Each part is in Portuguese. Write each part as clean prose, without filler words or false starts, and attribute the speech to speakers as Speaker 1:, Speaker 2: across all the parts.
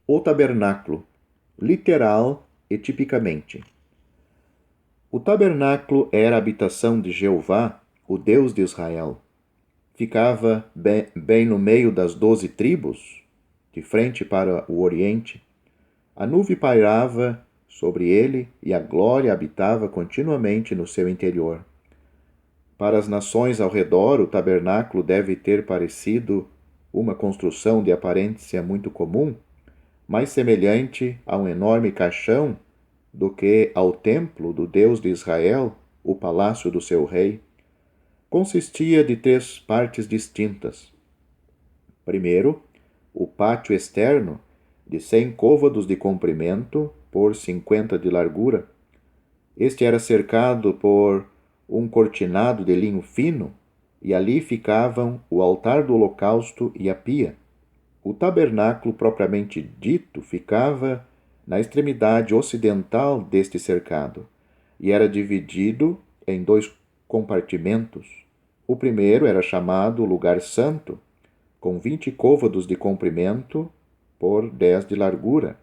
Speaker 1: O tabernáculo, literal e tipicamente. O tabernáculo era a habitação de Jeová, o Deus de Israel. Ficava bem no meio das 12 tribos, de frente para o oriente. A nuvem pairava sobre ele e a glória habitava continuamente no seu interior. Para as nações ao redor, o tabernáculo deve ter parecido uma construção de aparência muito comum, mais semelhante a um enorme caixão do que ao templo do Deus de Israel, o palácio do seu rei. Consistia de 3 partes distintas. Primeiro, o pátio externo, de 100 côvados de comprimento por 50 de largura. Este era cercado por um cortinado de linho fino, e ali ficavam o altar do holocausto e a pia. O tabernáculo propriamente dito ficava na extremidade ocidental deste cercado, e era dividido em 2 compartimentos. O primeiro era chamado Lugar Santo, com 20 côvados de comprimento por 10 de largura,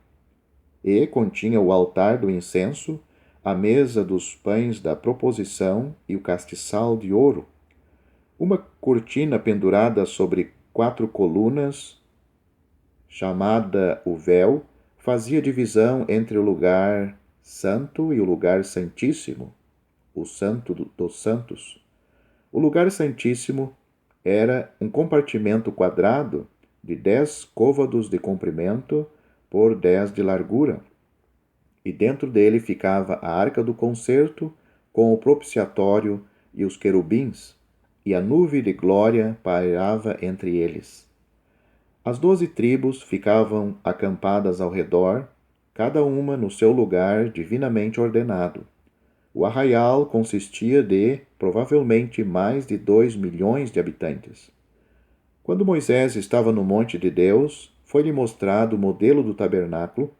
Speaker 1: e continha o altar do incenso, a mesa dos pães da proposição e o castiçal de ouro. Uma cortina pendurada sobre 4 colunas, chamada o véu, fazia divisão entre o lugar santo e o lugar santíssimo, o santo dos santos. O lugar santíssimo era um compartimento quadrado de 10 côvados de comprimento por 10 de largura, e dentro dele ficava a arca do concerto com o propiciatório e os querubins, e a nuvem de glória pairava entre eles. As 12 tribos ficavam acampadas ao redor, cada uma no seu lugar divinamente ordenado. O arraial consistia de, provavelmente, mais de 2 milhões de habitantes. Quando Moisés estava no monte de Deus, foi-lhe mostrado o modelo do tabernáculo,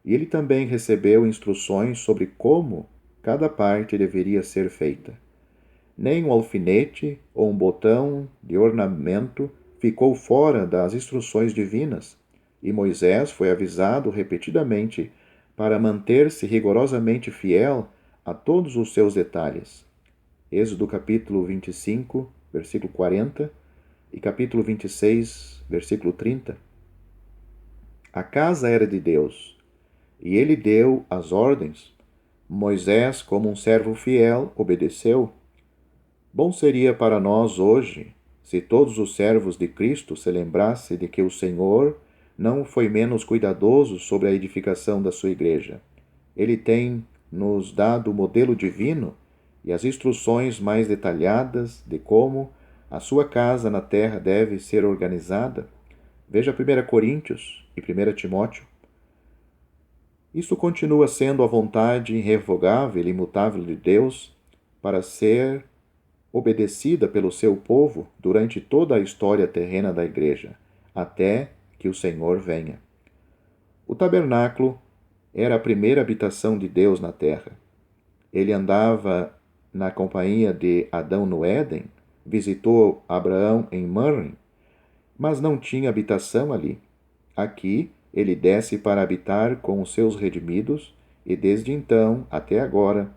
Speaker 1: e ele também recebeu instruções sobre como cada parte deveria ser feita. Nem um alfinete ou um botão de ornamento ficou fora das instruções divinas, e Moisés foi avisado repetidamente para manter-se rigorosamente fiel a todos os seus detalhes. Êxodo capítulo 25, versículo 40 e capítulo 26, versículo 30. A casa era de Deus, e ele deu as ordens. Moisés, como um servo fiel, obedeceu. Bom seria para nós hoje se todos os servos de Cristo se lembrassem de que o Senhor não foi menos cuidadoso sobre a edificação da sua igreja. Ele tem nos dado o modelo divino e as instruções mais detalhadas de como a sua casa na terra deve ser organizada. Veja 1 Coríntios e 1 Timóteo. Isso continua sendo a vontade irrevogável e imutável de Deus para ser obedecida pelo seu povo durante toda a história terrena da igreja, até que o Senhor venha. O tabernáculo era a primeira habitação de Deus na terra. Ele andava na companhia de Adão no Éden, visitou Abraão em Mamre, mas não tinha habitação ali. Aqui ele desce para habitar com os seus redimidos, e desde então até agora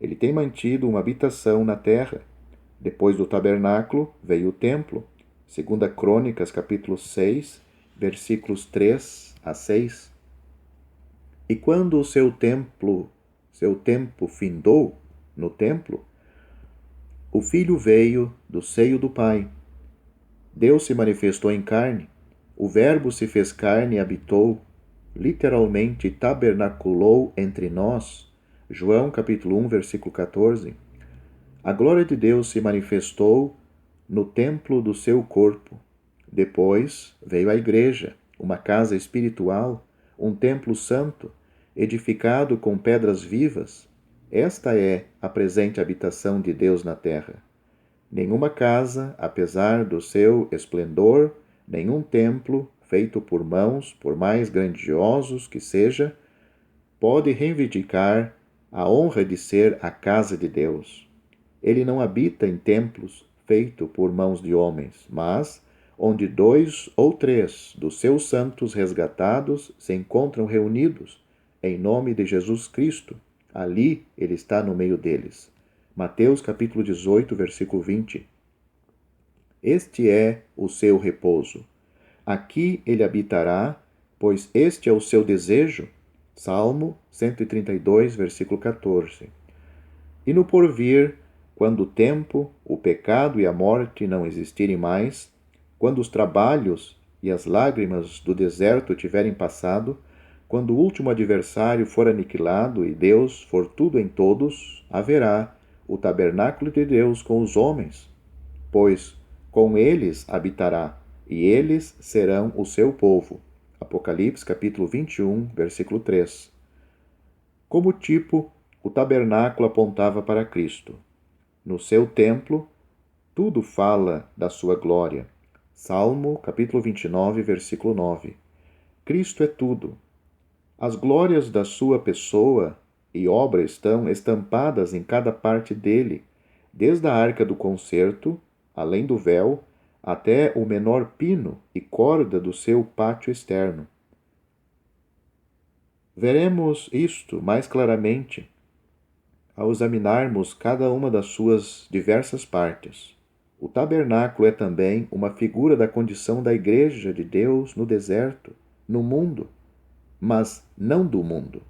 Speaker 1: ele tem mantido uma habitação na terra. Depois do tabernáculo veio o templo, 2 Crônicas capítulo 6, versículos 3 a 6. E quando o seu tempo findou no templo, o Filho veio do seio do Pai. Deus se manifestou em carne. O Verbo se fez carne e habitou, literalmente tabernaculou entre nós. João capítulo 1, versículo 14. A glória de Deus se manifestou no templo do seu corpo. Depois veio a igreja, uma casa espiritual, um templo santo, edificado com pedras vivas. Esta é a presente habitação de Deus na terra. Nenhuma casa, apesar do seu esplendor, nenhum templo feito por mãos, por mais grandiosos que seja, pode reivindicar a honra de ser a casa de Deus. Ele não habita em templos feitos por mãos de homens, mas onde 2 ou 3 dos seus santos resgatados se encontram reunidos, em nome de Jesus Cristo, ali ele está no meio deles. Mateus capítulo 18, versículo 20. Este é o seu repouso. Aqui ele habitará, pois este é o seu desejo. Salmo 132, versículo 14. E no porvir, quando o tempo, o pecado e a morte não existirem mais, quando os trabalhos e as lágrimas do deserto tiverem passado, quando o último adversário for aniquilado e Deus for tudo em todos, haverá o tabernáculo de Deus com os homens, pois com eles habitará, e eles serão o seu povo. Apocalipse capítulo 21, versículo 3. Como tipo, o tabernáculo apontava para Cristo. No seu templo, tudo fala da sua glória. Salmo capítulo 29, versículo 9. Cristo é tudo. As glórias da sua pessoa e obra estão estampadas em cada parte dele, desde a arca do concerto, além do véu, até o menor pino e corda do seu pátio externo. Veremos isto mais claramente ao examinarmos cada uma das suas diversas partes. O tabernáculo é também uma figura da condição da Igreja de Deus no deserto, no mundo, mas não do mundo.